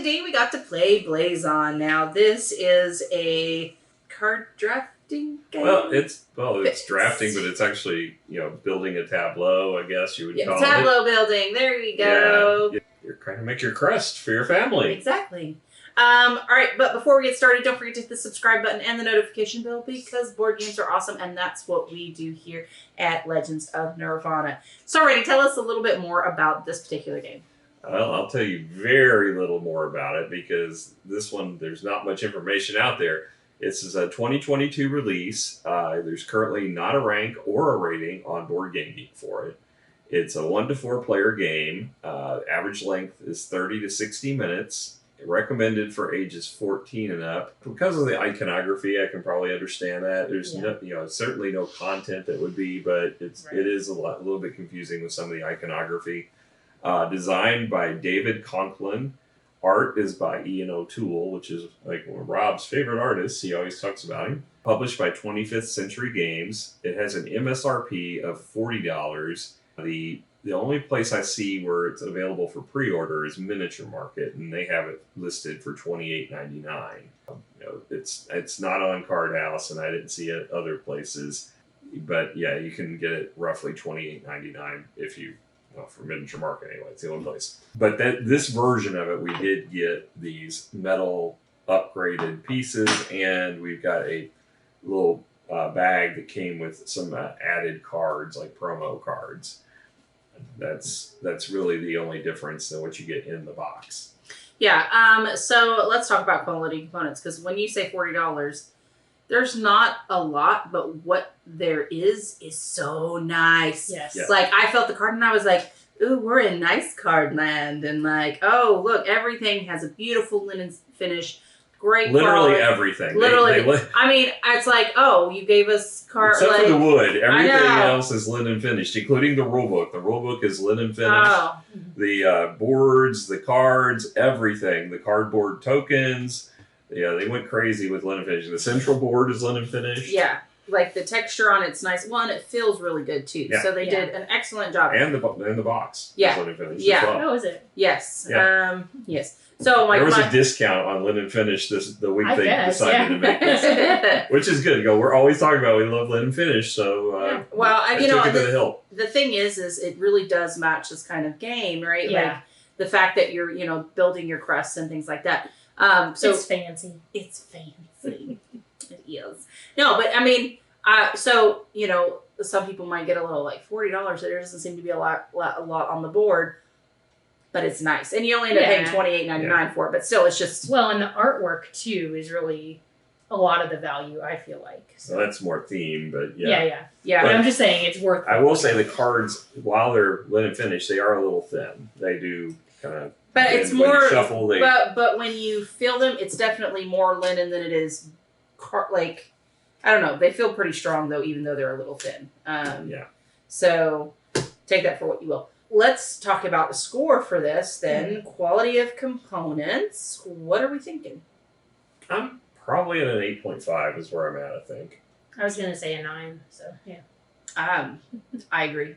today we got to play Blazon. Now, this is a card drafting game. Well, it's drafting, but it's actually, building a tableau, I guess you would call it. Tableau building. There we go. Yeah, you're trying to make your crest for your family. Exactly. All right, but before we get started, don't forget to hit the subscribe button and the notification bell because board games are awesome, and that's what we do here at Legends of Nirvana. So, Randy, tell us a little bit more about this particular game. Well, I'll tell you very little more about it because this one, there's not much information out there. This is a 2022 release. There's currently not a rank or a rating on Board Game Geek for it. It's a 1 to 4 player game. Average length is 30 to 60 minutes. Recommended for ages 14 and up. Because of the iconography, I can probably understand that. There's certainly no content that would be, but it is a little bit confusing with some of the iconography. Designed by David Conklin. Art is by Ian O'Toole, which is like one of Rob's favorite artists. He always talks about him. Published by 25th Century Games. It has an MSRP of $40. The only place I see where it's available for pre-order is Miniature Market, and they have it listed for $28.99. It's not on Card House, and I didn't see it other places. But yeah, you can get it roughly $28.99 if you, for Miniature Market anyway. It's the only place. But this version of it, we did get these metal upgraded pieces, and we've got a little bag that came with some added cards, like promo cards. That's really the only difference than what you get in the box. Yeah, so let's talk about quality components, because when you say $40, there's not a lot, but what there is so nice. Yes. Yeah. Like, I felt the card and I was like, ooh, we're in nice card land. And like, oh, look, everything has a beautiful linen finish. Great Literally quality. everything. Literally. I mean, it's like, oh, you gave us card. Except for the wood. Everything know. else is linen finished, including the rulebook. The rulebook is linen finished. Oh. The boards, the cards, everything. The cardboard tokens. Yeah, they went crazy with linen finish. The central board is linen finished. Yeah. Like, the texture on it's nice. One, it feels really good, too. Yeah. So they did an excellent job. And the box is linen finished as well. Oh, is it? Yes. Yeah. Yes. So there was a discount on linen finish the week they decided to make this, which is good. We're always talking about we love linen finish, so well, took it to the hill. The thing is it really does match this kind of game, right? Yeah. Like the fact that you're building your crests and things like that. So it's fancy. It's fancy. It is. No, but I mean, so some people might get a little like $40. There doesn't seem to be a lot on the board. But it's nice. And you only end up paying $28.99 for it. But still, it's just... Well, and the artwork, too, is really a lot of the value, I feel like. So that's more theme, but Yeah. But I'm just saying it's worth it. I will say the cards, while they're linen finished, they are a little thin. They do kind of... But it's more... Shuffle, but when you feel them, it's definitely more linen than it is... I don't know. They feel pretty strong, though, even though they're a little thin. So, take that for what you will. Let's talk about the score for this, then. Quality of components. What are we thinking? I'm probably at an 8.5 is where I'm at, I think. I was going to say a 9, so, yeah. I agree.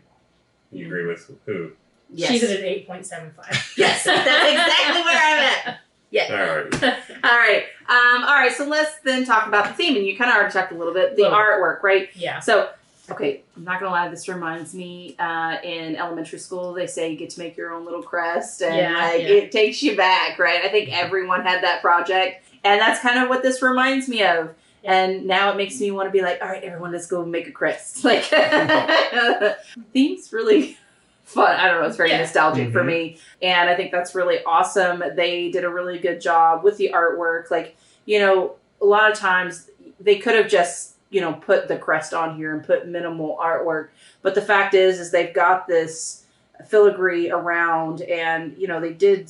You agree with who? Yes. She's at an 8.75. Yes, that's exactly where I'm at. Yes. All right. All right, so let's then talk about the theme. And you kind of already talked a little bit. The artwork, right? Yeah. So... Okay, I'm not going to lie, this reminds me, in elementary school, they say you get to make your own little crest, and it takes you back, right? I think everyone had that project, and that's kind of what this reminds me of. And now it makes me want to be like, all right, everyone, let's go make a crest. Like, theme's really fun. I don't know, it's very nostalgic for me, and I think that's really awesome. They did a really good job with the artwork. Like, a lot of times they could have just... put the crest on here and put minimal artwork. But the fact is they've got this filigree around and, they did,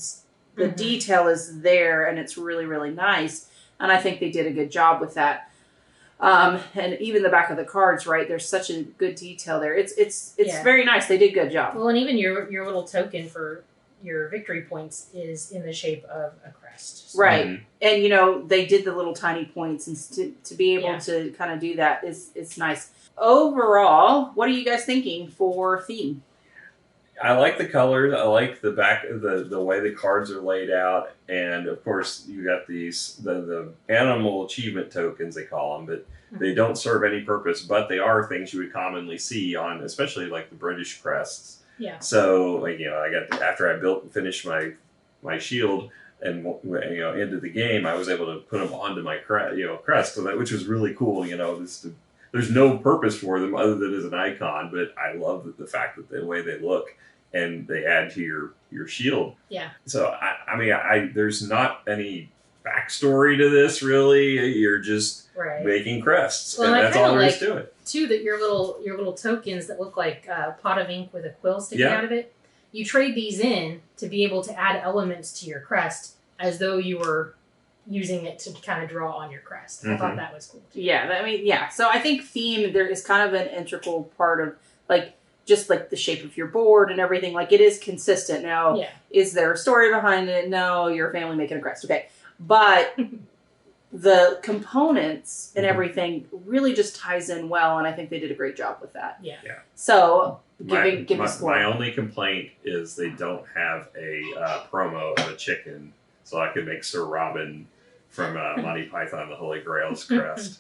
the detail is there and it's really, really nice. And I think they did a good job with that. And even the back of the cards, right? There's such a good detail there. It's very nice. They did a good job. Well, and even your little token for your victory points is in the shape of a crest. So. Right. And, they did the little tiny points, and to be able to kind of do that it's nice. Overall, what are you guys thinking for theme? I like the colors. I like the back, the way the cards are laid out, and of course you got the animal achievement tokens they call them, but they don't serve any purpose. But they are things you would commonly see on, especially like the British crests. Yeah. So like I got after I built and finished my shield and into the game, I was able to put them onto my crest, so which was really cool. There's no purpose for them other than as an icon, but I love the fact that the way they look and they add to your shield. Yeah. So I there's not any backstory to this really. You're just making crests, and that's all there is to it. Too, that your little tokens that look like a pot of ink with a quill sticking out of it. You trade these in to be able to add elements to your crest as though you were using it to kind of draw on your crest. I thought that was cool too. Yeah, so I think theme there is kind of an integral part of just the shape of your board and everything. Like it is consistent. Now, is there a story behind it? No, you're a family making a crest. Okay. But the components and everything really just ties in well, and I think they did a great job with that. Yeah. So give a score. My only complaint is they don't have a promo of a chicken, so I could make Sir Robin from Monty Python and the Holy Grail's crest.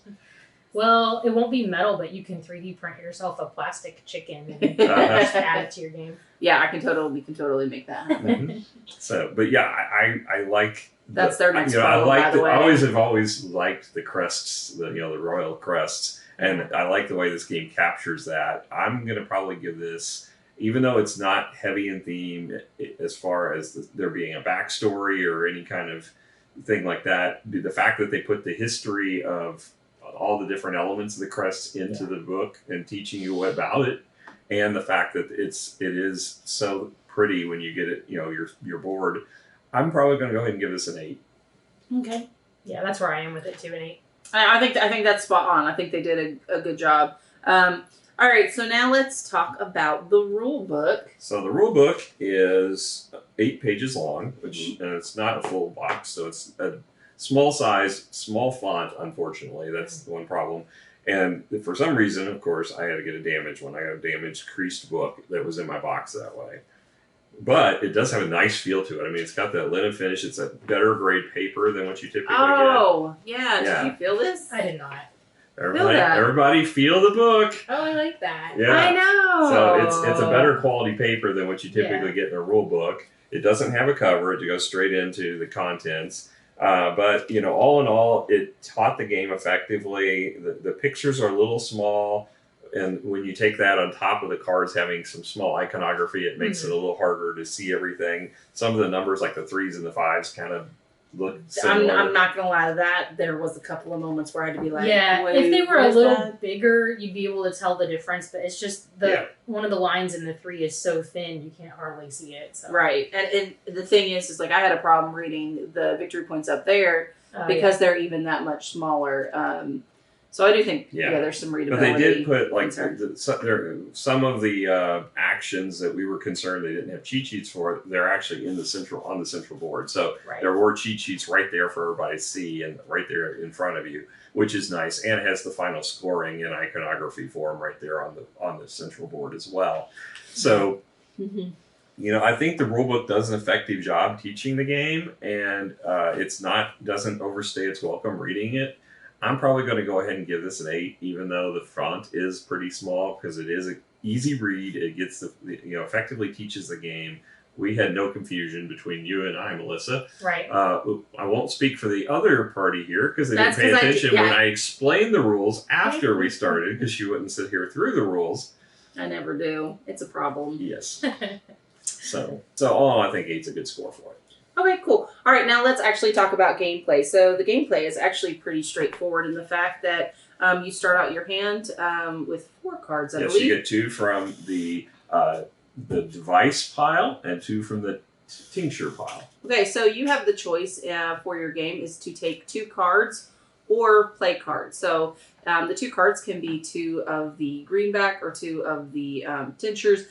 Well, it won't be metal, but you can 3D print yourself a plastic chicken and just add it to your game. Yeah, we can totally make that happen. So, but yeah, I like. That's their next promo, by the way. I have always liked the crests, the royal crests, and I like the way this game captures that. I'm gonna probably give this, even though it's not heavy in theme as far as there being a backstory or any kind of thing like that. The fact that they put the history of all the different elements of the crests into the book and teaching you about it, and the fact that it is so pretty when you get it, your board. I'm probably going to go ahead and give this an 8. Okay. Yeah, that's where I am with it too, an 8. I think that's spot on. I think they did a good job. All right, so now let's talk about the rule book. So the rule book is 8 pages long, and it's not a full box, so it's a small size, small font, unfortunately. That's the one problem. And for some reason, of course, I had to get a damaged one. I got a damaged, creased book that was in my box that way. But it does have a nice feel to it. I mean, it's got that linen finish. It's a better grade paper than what you typically get. Oh, yeah. Did you feel this? I did not. Everybody feel the book. Oh, I like that. Yeah. I know. So it's a better quality paper than what you typically get in a rule book. It doesn't have a cover. It goes straight into the contents. But, all in all, it taught the game effectively. The pictures are a little small. And when you take that on top of the cards having some small iconography, it makes it a little harder to see everything. Some of the numbers, like the 3s and the 5s, kind of look similar. I'm not going to lie to that. There was a couple of moments where I had to be like, yeah, if they were a little bigger, you'd be able to tell the difference. But it's just one of the lines in the 3 is so thin, you can't hardly see it. So. Right. And the thing is I had a problem reading the victory points up there because they're even that much smaller. So I do think, there's some readability. But they did put some of the actions that we were concerned they didn't have cheat sheets for. They're actually on the central board. So there were cheat sheets right there for everybody to see and right there in front of you, which is nice. And it has the final scoring and iconography for them right there on the central board as well. So, I think the rulebook does an effective job teaching the game, and doesn't overstay its welcome reading it. I'm probably going to go ahead and give this an 8, even though the font is pretty small, because it is an easy read. It gets effectively teaches the game. We had no confusion between you and I, Melissa. Right. I won't speak for the other party here because they didn't pay attention when I explained the rules after we started, because she wouldn't sit here through the rules. I never do. It's a problem. Yes. So all I think 8's a good score for it. Okay, cool. All right, now let's actually talk about gameplay. So the gameplay is actually pretty straightforward in the fact that you start out your hand with 4 cards, I believe. Yes, you get 2 from the device pile and 2 from the tincture pile. Okay, so you have the choice for your game is to take 2 cards or play cards. So the 2 cards can be 2 of the greenback or 2 of the tinctures,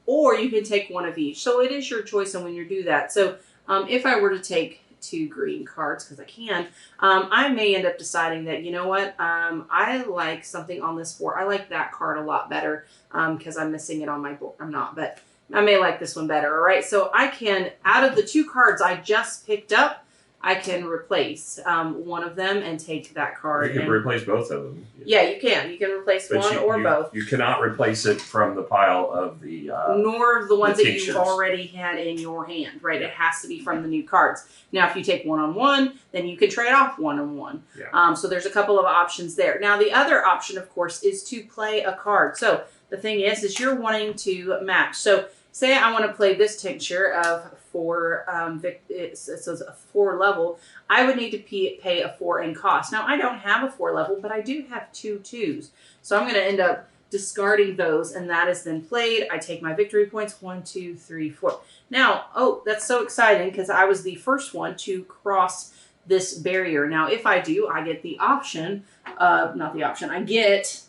or you can take 1 of each. So it is your choice on when you do that. So if I were to take 2 green cards, because I can, I may end up deciding that, you know what, I like something on this board. I like that card a lot better because I'm missing it on my board. I'm not, but I may like this one better. All right. So I can, out of the 2 cards I just picked up, I can replace one of them and take that card. You can replace both of them. Yeah, you can. You can replace one or both. You cannot replace it from the pile of the... nor the ones that you've already had in your hand, right? Yeah. It has to be from the new cards. Now, if you take 1-on-1, then you can trade off 1-on-1. Yeah. So there's a couple of options there. Now, the other option, of course, is to play a card. So the thing is you're wanting to match. So say I want to play this tincture of 4, it says a 4 level. I would need to pay a 4 in cost. Now, I don't have a 4 level, but I do have 2 2s. So I'm going to end up discarding those, and that is then played. I take my victory points, 1, 2, 3, 4. Now, oh, that's so exciting because I was the first one to cross this barrier. Now, if I do, I get the option, I get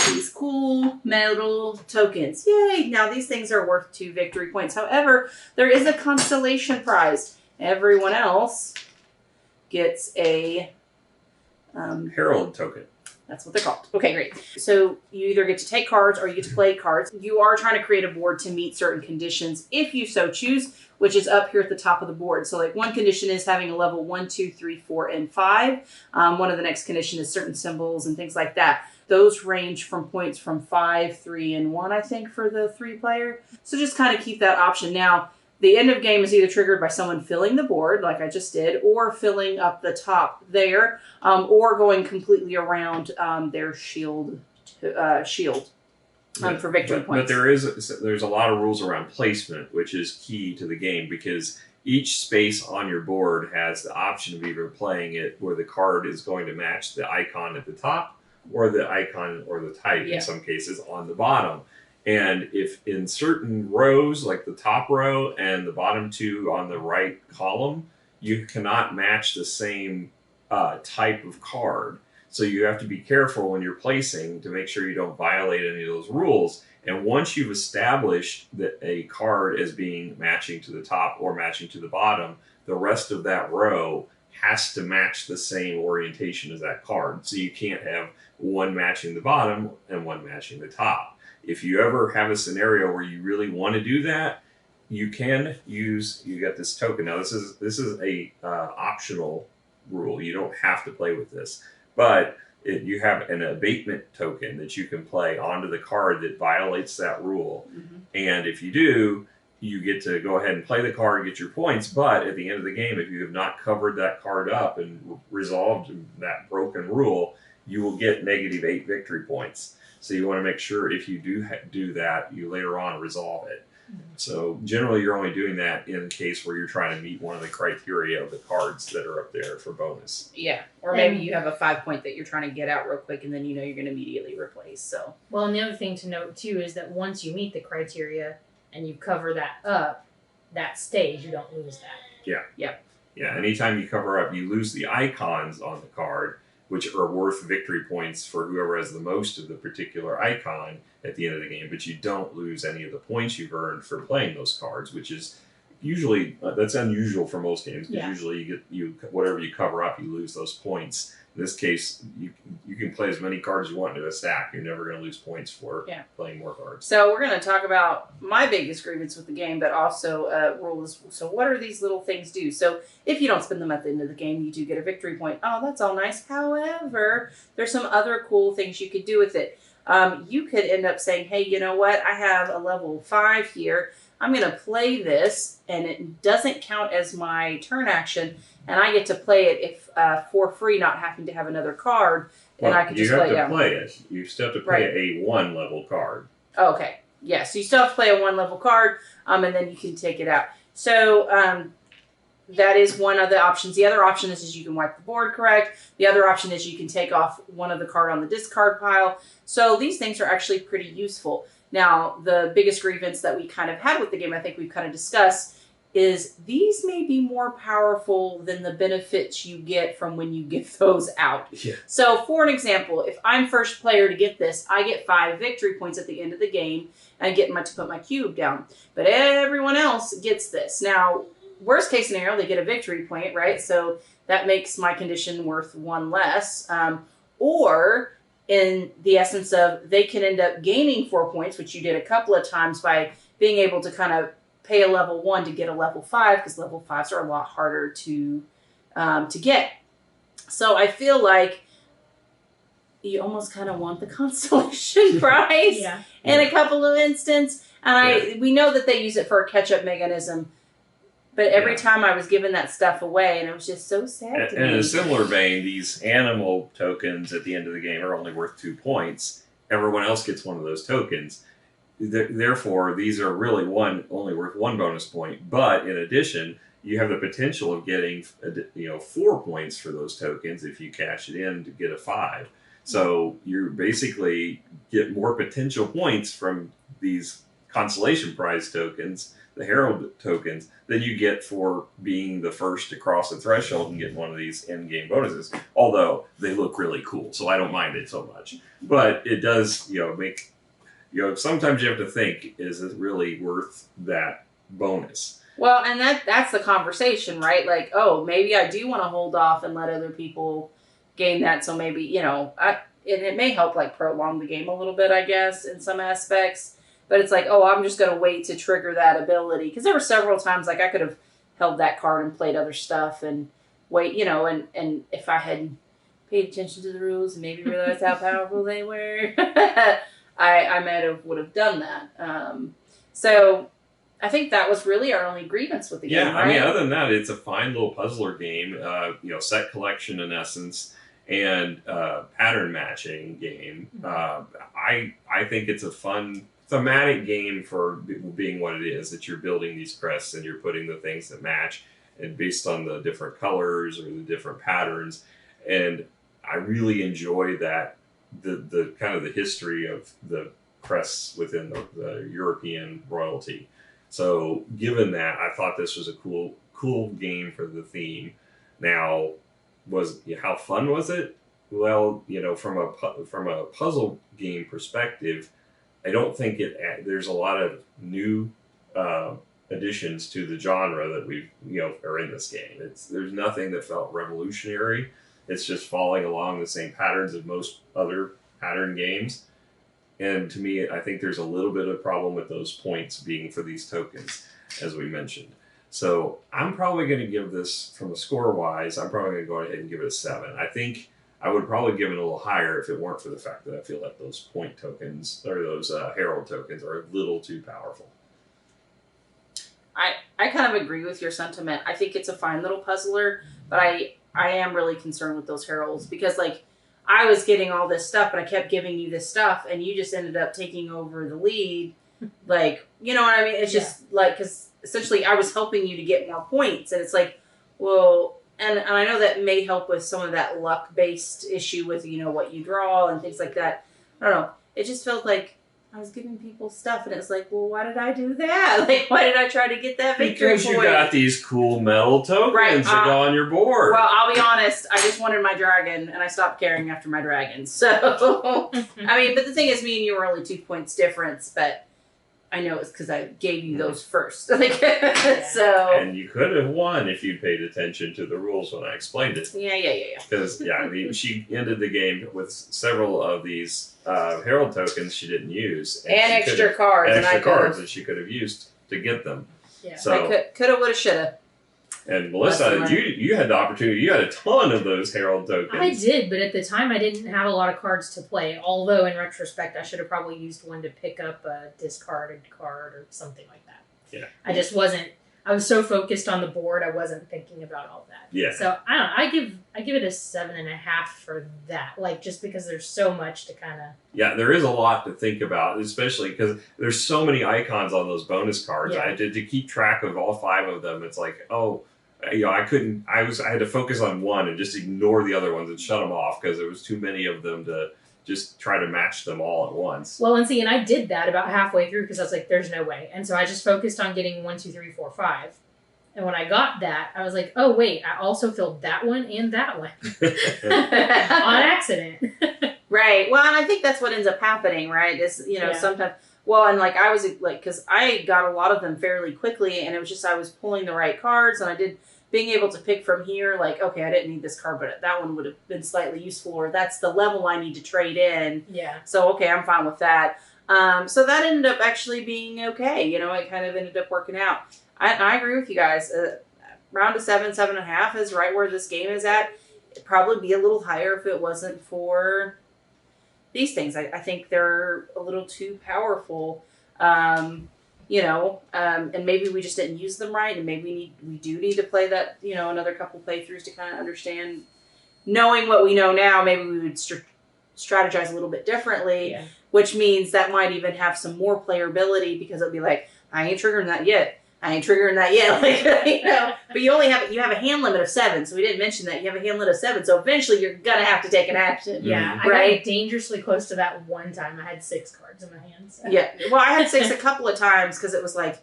these cool metal tokens. Yay! Now these things are worth 2 victory points. However, there is a consolation prize. Everyone else gets a Herald token. That's what they're called. Okay, great. So you either get to take cards or you get to play cards. You are trying to create a board to meet certain conditions if you so choose, which is up here at the top of the board. So like one condition is having a level 1, 2, 3, 4, and 5. One of the next condition is certain symbols and things like that. Those range from points from 5, 3, and 1, I think, for the 3 player. So just kind of keep that option. Now, the end of game is either triggered by someone filling the board, like I just did, or filling up the top there, or going completely around their shield for victory points. But there's a lot of rules around placement, which is key to the game, because each space on your board has the option of either playing it where the card is going to match the icon at the top, or the icon or the type in some cases on the bottom. And if in certain rows, like the top row and the bottom 2 on the right column, you cannot match the same type of card. So you have to be careful when you're placing to make sure you don't violate any of those rules. And once you've established that a card as being matching to the top or matching to the bottom, the rest of that row has to match the same orientation as that card. So you can't have one matching the bottom and one matching the top. If you ever have a scenario where you really want to do that, you can use, you get this token. Now this is a optional rule. You don't have to play with this, but you have an abatement token that you can play onto the card that violates that rule. Mm-hmm. And if you do, you get to go ahead and play the card and get your points. But at the end of the game, if you have not covered that card up and resolved that broken rule, you will get -8 victory points. So you want to make sure if you do that, you later on resolve it. Mm-hmm. So generally, you're only doing that in the case where you're trying to meet one of the criteria of the cards that are up there for bonus. Yeah, or maybe you have a 5-point that you're trying to get out real quick, and then you know you're going to immediately replace. So well, and the other thing to note too is that once you meet the criteria and you cover that up, that stays. You don't lose that. Yeah. Yeah. Yeah. Anytime you cover up, you lose the icons on the card, which are worth victory points for whoever has the most of the particular icon at the end of the game, but you don't lose any of the points you've earned for playing those cards, which is usually, that's unusual for most games, because usually you whatever you cover up, you lose those points. In this case, you can play as many cards as you want into a stack. You're never going to lose points for playing more cards. So we're going to talk about my biggest grievance with the game, but also rules. So what are these little things do? So if you don't spend them at the end of the game, you do get a victory point. Oh, that's all nice. However, there's some other cool things you could do with it. You could end up saying, hey, you know what? I have a level 5 here. I'm going to play this, and it doesn't count as my turn action, and I get to play it if for free, not having to have another card, and I can just play it. You have to play it. You still have to play a 1-level card. Oh, okay. Yeah, so you still have to play a 1-level card, and then you can take it out. So that is one of the options. The other option is you can wipe the board correct. The other option is you can take off one of the card on the discard pile. So these things are actually pretty useful. Now, the biggest grievance that we kind of had with the game, I think we've kind of discussed, is these may be more powerful than the benefits you get from when you give those out. Yeah. So, for an example, if I'm first player to get this, I get 5 victory points at the end of the game, and I get to put my cube down. But everyone else gets this. Now, worst case scenario, they get a victory point, right? So that makes my condition worth 1 less. Or in the essence of they can end up gaining 4 points, which you did a couple of times by being able to kind of pay a level 1 to get a level 5, because level 5s are a lot harder to get. So I feel like you almost kind of want the consolation prize in a couple of instances. And we know that they use it for a catch-up mechanism. But every time I was giving that stuff away, and it was just so sad to me. In a similar vein, these animal tokens at the end of the game are only worth 2 points. Everyone else gets one of those tokens. Therefore, these are really only worth 1 bonus point. But in addition, you have the potential of getting 4 points for those tokens if you cash it in to get a 5. So you basically get more potential points from these consolation prize tokens, the Herald tokens, than you get for being the first to cross the threshold and get one of these end-game bonuses. Although they look really cool, so I don't mind it so much. But it does, make, sometimes you have to think, is it really worth that bonus? Well, and that's the conversation, right? Like, oh, maybe I do want to hold off and let other people gain that. So maybe, and it may help like prolong the game a little bit, I guess, in some aspects. But it's like, oh, I'm just going to wait to trigger that ability. Because there were several times, like, I could have held that card and played other stuff and wait, and if I had paid attention to the rules and maybe realized how powerful they were, I would have done that. So I think that was really our only grievance with the game, right? I mean, other than that, it's a fine little puzzler game, set collection in essence, and pattern matching game. I think it's a fun thematic game for being what it is, that you're building these crests and you're putting the things that match and based on the different colors or the different patterns. And I really enjoy that, the kind of the history of the crests within the European royalty. So given that, I thought this was a cool game for the theme. Now, how fun was it? Well, from a puzzle game perspective, I don't think there's a lot of new additions to the genre that we are in this game. There's nothing that felt revolutionary. It's just following along the same patterns of most other pattern games. And to me, I think there's a little bit of a problem with those points being for these tokens, as we mentioned. So I'm probably going to give this, from a score-wise, I'm probably going to go ahead and give it a 7. I think I would probably give it a little higher if it weren't for the fact that I feel like those point tokens, or those Herald tokens, are a little too powerful. I kind of agree with your sentiment. I think it's a fine little puzzler, but I am really concerned with those Heralds, because, like, I was getting all this stuff, but I kept giving you this stuff, and you just ended up taking over the lead. Like, you know what I mean? It's just, like, because essentially I was helping you to get more points, and it's like, well... And I know that may help with some of that luck-based issue with, what you draw and things like that. I don't know. It just felt like I was giving people stuff, and it's like, well, why did I do that? Like, why did I try to get that victory point? Because you got these cool metal tokens that go on your board. Well, I'll be honest. I just wanted my dragon, and I stopped caring after my dragon. So, I mean, but the thing is, me and you were only 2 points difference, but... I know it's because I gave you those first. So. And you could have won if you'd paid attention to the rules when I explained it. Yeah. Because, she ended the game with several of these Herald tokens she didn't use. And extra cards. And extra cards that she could have used to get them. Yeah. So, I coulda, woulda, shoulda. And Melissa, you had the opportunity. You had a ton of those Herald tokens. I did, but at the time I didn't have a lot of cards to play. Although in retrospect, I should have probably used one to pick up a discarded card or something like that. Yeah. I just wasn't. I was so focused on the board, I wasn't thinking about all that. Yeah. So I don't know. I give it a 7.5 for that. Like, just because there's so much to kind of. Yeah, there is a lot to think about, especially because there's so many icons on those bonus cards. Yeah. I did to keep track of all 5 of them. It's like, I couldn't. I had to focus on one and just ignore the other ones and shut them off because there was too many of them to just try to match them all at once. Well, and I did that about halfway through because I was like, "There's no way," and so I just focused on getting 1, 2, 3, 4, 5. And when I got that, I was like, "Oh wait, I also filled that one and that one on accident." Right. Well, and I think that's what ends up happening, right? Is sometimes. Well, and like I was like, because I got a lot of them fairly quickly, and it was just I was pulling the right cards, and I did. Being able to pick from here, like, okay, I didn't need this card, but that one would have been slightly useful, or that's the level I need to trade in. Yeah. So, okay, I'm fine with that. So that ended up actually being okay. You know, it kind of ended up working out. I agree with you guys. Round to 7.5 is right where this game is at. It'd probably be a little higher if it wasn't for these things. I think they're a little too powerful. You know, and maybe we just didn't use them right, and maybe we do need to play that, you know, another couple playthroughs to kind of understand. Knowing what we know now, maybe we would strategize a little bit differently, which means that might even have some more playability because it'll be like, I ain't triggering that yet. I ain't triggering that yet. Like, you know, but you have a hand limit of 7, so we didn't mention that. You have a hand limit of 7, so eventually you're gonna have to take an action. Yeah, right? I got dangerously close to that one time. I had 6 cards in my hand. So. Yeah, well, I had 6 a couple of times because it was like,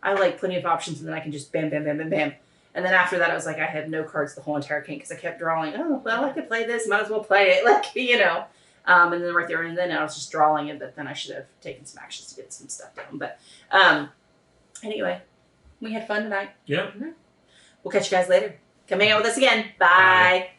I like plenty of options, and then I can just bam, bam, bam, bam, bam. And then after that, I was like, I had no cards the whole entire game because I kept drawing. Oh, well, I could play this. Might as well play it. Like, you know. And then right there and then I was just drawing it, but then I should have taken some actions to get some stuff down. But anyway, we had fun tonight. Yeah. We'll catch you guys later. Come hang out with us again. Bye.